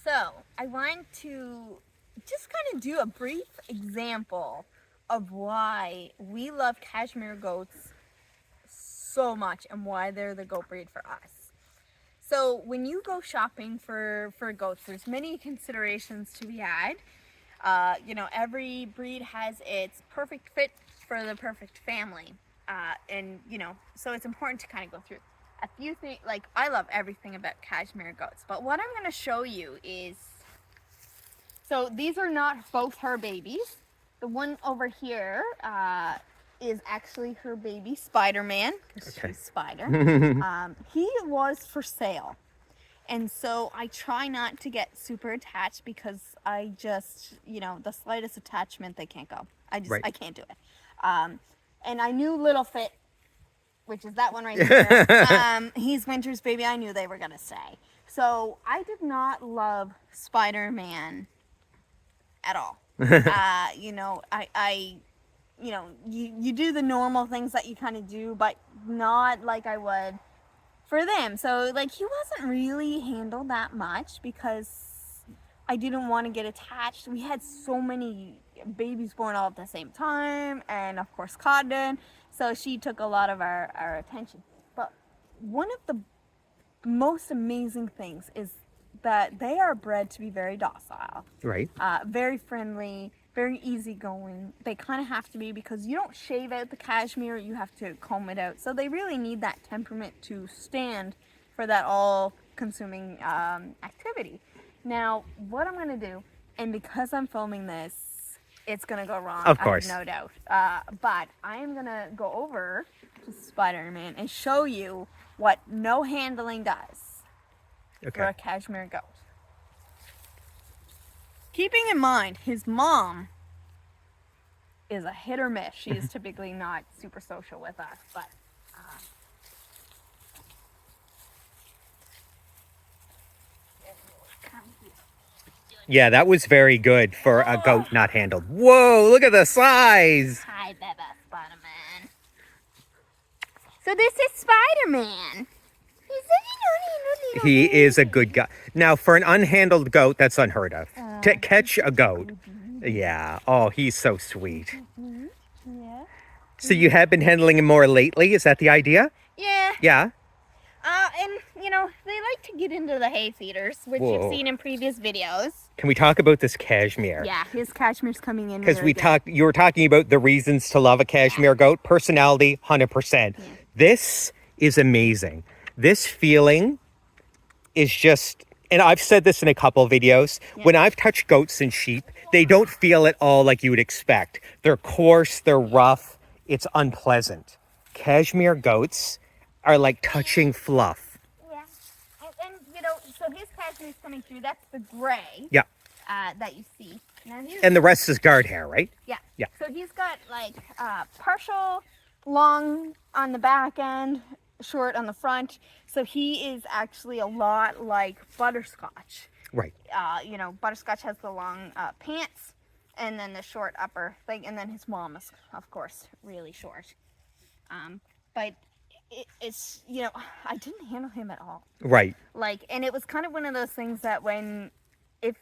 So I want to just kind of do a brief example of why we love cashmere goats so much and why they're the goat breed for us. So when you go shopping for goats, there's many considerations to be had. Every breed has its perfect fit for the perfect family. So it's important to kind of go through a few things. Like, I love everything about cashmere goats, but what I'm going to show you is, so these are not both her babies. The one over here is actually her baby, Spider-Man, because she's Spider. He was for sale. And so I try not to get super attached because I just, the slightest attachment, they can't go. I can't do it. And I knew Little Fit, which is that one right there. He's Winter's baby. I knew they were going to stay. So I did not love Spider-Man at all. You do the normal things that you kind of do, but not like I would for them. So like, he wasn't really handled that much because I didn't want to get attached. We had so many babies born all at the same time, and of course Codden, so she took a lot of our attention. But one of the most amazing things is that they are bred to be very docile, Right. Very friendly, very easygoing. They kind of have to be, because you don't shave out the cashmere, you have to comb it out. So they really need that temperament to stand for that all-consuming activity. Now, what I'm going to do, and because I'm filming this, it's going to go wrong, of course, I have no doubt. But I am going to go over to Spider-Man and show you what no handling does for a cashmere goat. Keeping in mind, his mom is a hit or miss. She is typically not super social with us, but yeah, that was very good for a goat not handled. Whoa, look at the size. Hi, Beba, Spider-Man. So this is Spider-Man. He is a good guy. Now, for an unhandled goat, that's unheard of. To catch a goat. Yeah. Oh, he's so sweet. Yeah. So you have been handling him more lately? Is that the idea? Yeah. Yeah. And, they like to get into the hay feeders, which Whoa. you've seen in previous videos. Can we talk about this cashmere? Yeah, his cashmere's coming in. Because you were talking about the reasons to love a cashmere goat. Personality, 100%. Yeah. This is amazing. This feeling is just, and I've said this in a couple of videos, when I've touched goats and sheep, they don't feel at all like you would expect. They're coarse, they're rough, it's unpleasant. Cashmere goats are like touching fluff. Yeah, and so his cashmere's coming through, that's the gray. Yeah. That you see. Now and the rest is guard hair, right? Yeah. Yeah. So he's got like partial long on the back end, short on the front. So he is actually a lot like Butterscotch. Right. Butterscotch has the long pants and then the short upper thing, and then his mom is, of course, really short. But it's, I didn't handle him at all. Right. And it was kind of one of those things that if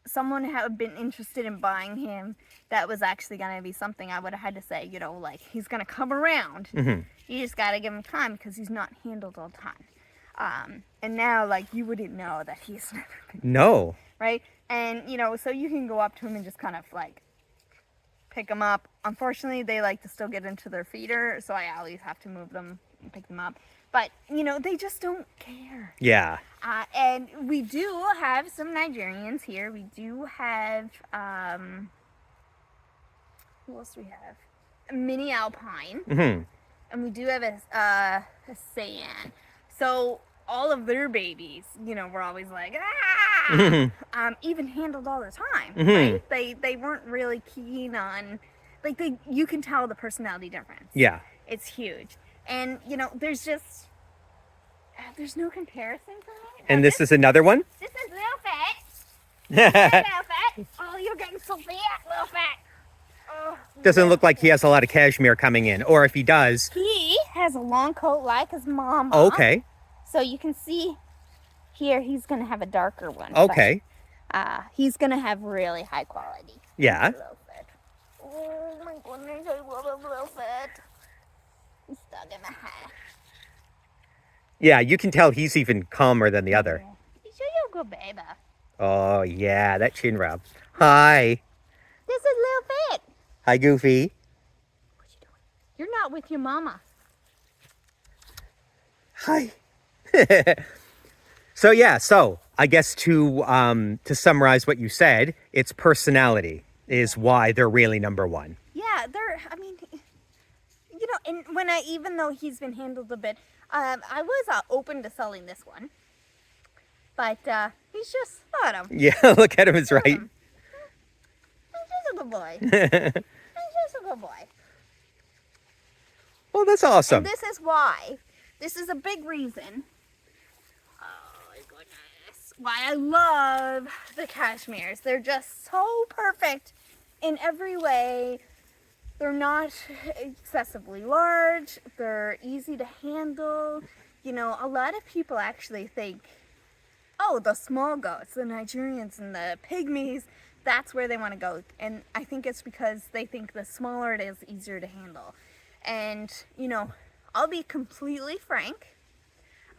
someone had been interested in buying him, that was actually going to be something I would have had to say, he's going to come around. Mm-hmm. You just got to give him time because he's not handled all the time. And now, you wouldn't know that he's never been. No. Right? And, so you can go up to him and just kind of, pick him up. Unfortunately, they like to still get into their feeder, so I always have to move them and pick them up. But, they just don't care. Yeah. And we do have some Nigerians here. We do have, who else do we have? A mini Alpine. Mm-hmm. And we do have a Saiyan. So all of their babies, were always like, ah! Mm-hmm. Even handled all the time, mm-hmm. right? They weren't really keen on, you can tell the personality difference. Yeah. It's huge. And, there's no comparison for me. And this is another one? This is Little Fat. Little Fat. Oh, you're getting so fat, Little Fat. Oh, Doesn't look like he has a lot of cashmere coming in. Or if he does. He has a long coat like his mom. Okay. So you can see here he's going to have a darker one. Okay. He's gonna have really high quality. Yeah. Oh my goodness, I love a little fit. He's stuck in my hair. Yeah, you can tell he's even calmer than the other. He's a good baby. Oh, yeah, that chin rub. Hi. This is Lil Fit. Hi, Goofy. What you doing? You're not with your mama. Hi. So I guess to summarize what you said, it's personality is why they're really number one. Yeah, I mean, you know, and even though he's been handled a bit, I was open to selling this one. But he's just, look at him. Yeah, look at him, it's right. He's just a good boy. He's just a good boy. Well, that's awesome. And this is why. This is a big reason. Oh my goodness. Why I love the Cashmeres. They're just so perfect in every way. They're not excessively large. They're easy to handle. You know, a lot of people actually think, oh, the small goats, the Nigerians and the pygmies, that's where they want to go. And I think it's because they think the smaller it is, easier to handle. And, you know, I'll be completely frank.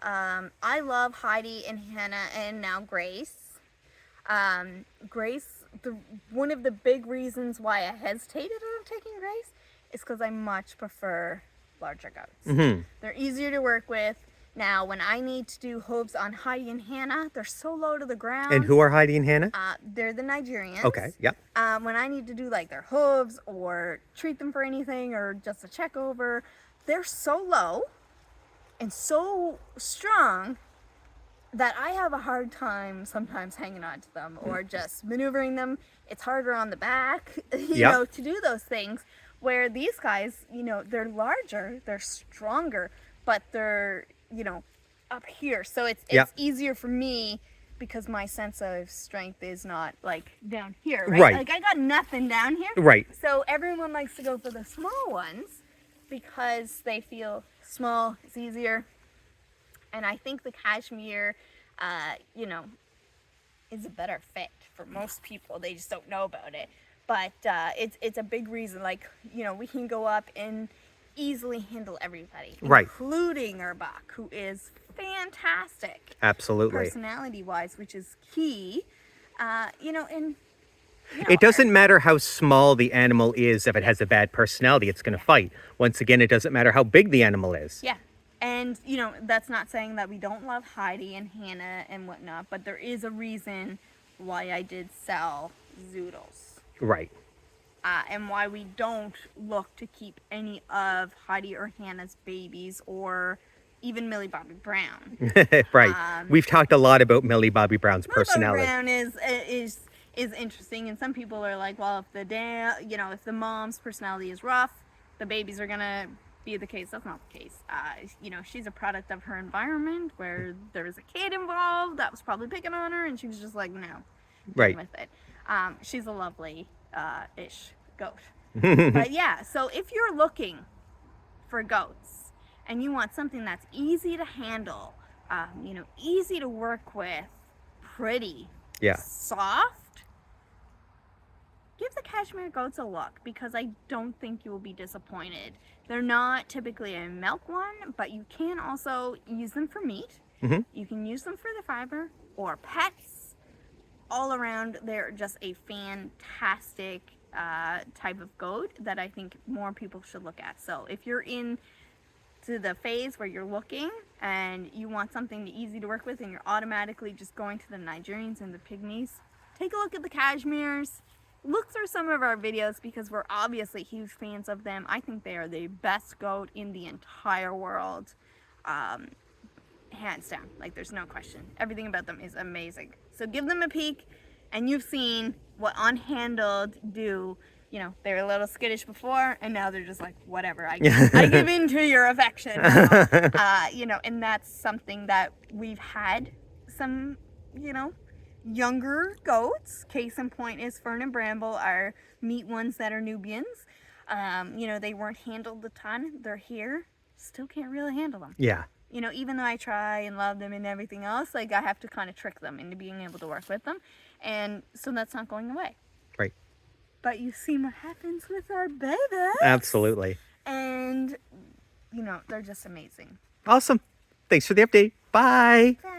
I love Heidi and Hannah and now Grace. Grace, one of the big reasons why I hesitated on taking Grace is because I much prefer larger goats. Mm-hmm. They're easier to work with. Now, when I need to do hooves on Heidi and Hannah, they're so low to the ground. And who are Heidi and Hannah? They're the Nigerians. Okay, yep. When I need to do like their hooves or treat them for anything or just a check over, they're so low and so strong that I have a hard time sometimes hanging on to them or just maneuvering them. It's harder on the back, you know, to do those things. Where these guys, you know, they're larger, they're stronger, but they're, you know, up here. So it's easier for me because my sense of strength is not like down here, right? Like I got nothing down here. Right. So everyone likes to go for the small ones because they feel small, it's easier. And I think the Cashmere, you know, is a better fit for most people. They just don't know about it. But it's a big reason. Like, you know, we can go up and easily handle everybody, including our buck, who is fantastic. Absolutely. Personality-wise, which is key. You know, and you know, it doesn't matter how small the animal is. If it has a bad personality, it's going to fight. Once again, it doesn't matter how big the animal is. Yeah. And, you know, that's not saying that we don't love Heidi and Hannah and whatnot, but there is a reason why I did sell Zoodles. Right. And why we don't look to keep any of Heidi or Hannah's babies or even Millie Bobby Brown. Right. We've talked a lot about Millie Bobby Brown's personality. Millie Bobby Brown is interesting, and some people are like, well, if the mom's personality is rough, the babies are gonna be the case. That's not the case. You know, she's a product of her environment where there was a kid involved that was probably picking on her, and she was just like, no, right with it. She's a lovely ish goat. But yeah, so if you're looking for goats and you want something that's easy to handle, you know, easy to work with, pretty, soft, give the Cashmere goats a look, because I don't think you will be disappointed. They're not typically a milk one, but you can also use them for meat. Mm-hmm. You can use them for the fiber or pets. All around, they're just a fantastic type of goat that I think more people should look at. So if you're in to the phase where you're looking and you want something easy to work with and you're automatically just going to the Nigerians and the pygmies, take a look at the Cashmeres. Look through some of our videos because we're obviously huge fans of them. I think they are the best goat in the entire world. Hands down, like there's no question. Everything about them is amazing. So give them a peek, and you've seen what unhandled do. You know, they were a little skittish before, and now they're just like, whatever, I give in to your affection. You know, and that's something that we've had some, you know, younger goats. Case in point is Fern and Bramble, our meat ones that are Nubians. You know, they weren't handled a ton. They're here. Still can't really handle them. Yeah. you know, even though I try and love them and everything else, like I have to kind of trick them into being able to work with them. And so that's not going away. Right. But you see what happens with our babies. Absolutely. And, you know, they're just amazing. Awesome. Thanks for the update. Bye. Bye.